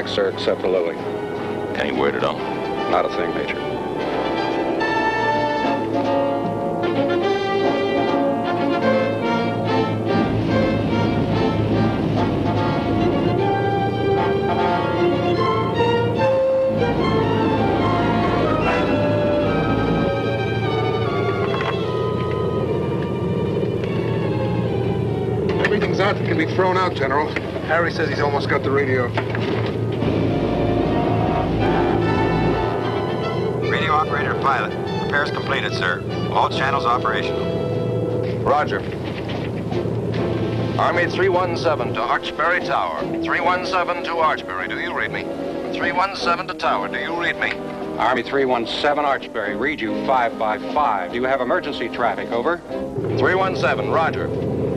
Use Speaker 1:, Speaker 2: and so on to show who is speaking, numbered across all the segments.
Speaker 1: back, sir, except for Lily.
Speaker 2: Any word at all?
Speaker 1: Not a thing, Major.
Speaker 3: Everything's out that can be thrown out, General. Harry says he's almost got the radio.
Speaker 4: Radio operator pilot. Repairs completed, sir. All channels operational.
Speaker 5: Roger. Army 317 to Archbury Tower. 317 to Archbury. Do you read me? 317 to Tower. Do you read me?
Speaker 1: Army 317, Archbury. Read you 5 by 5. Do you have emergency traffic? Over.
Speaker 5: 317, roger.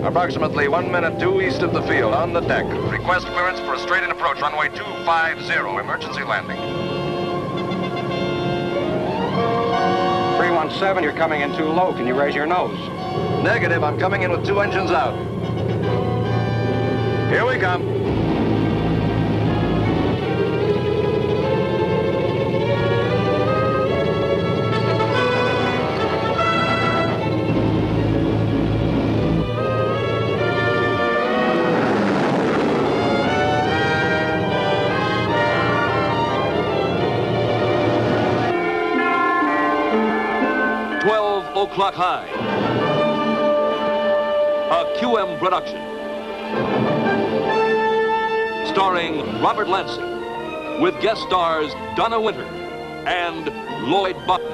Speaker 5: Approximately 1 minute due east of the field, on the deck. Request clearance for a straight-in approach, runway 250, emergency landing.
Speaker 1: 317, you're coming in too low. Can you raise your nose?
Speaker 5: Negative, I'm coming in with 2 engines out. Here we come.
Speaker 6: O'clock High, a QM production, starring Robert Lansing, with guest stars Dana Wynter and Lloyd Buckner.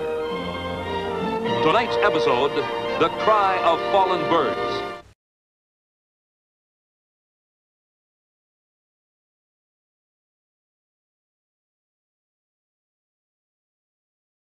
Speaker 6: Tonight's episode, The Cry of Fallen Birds.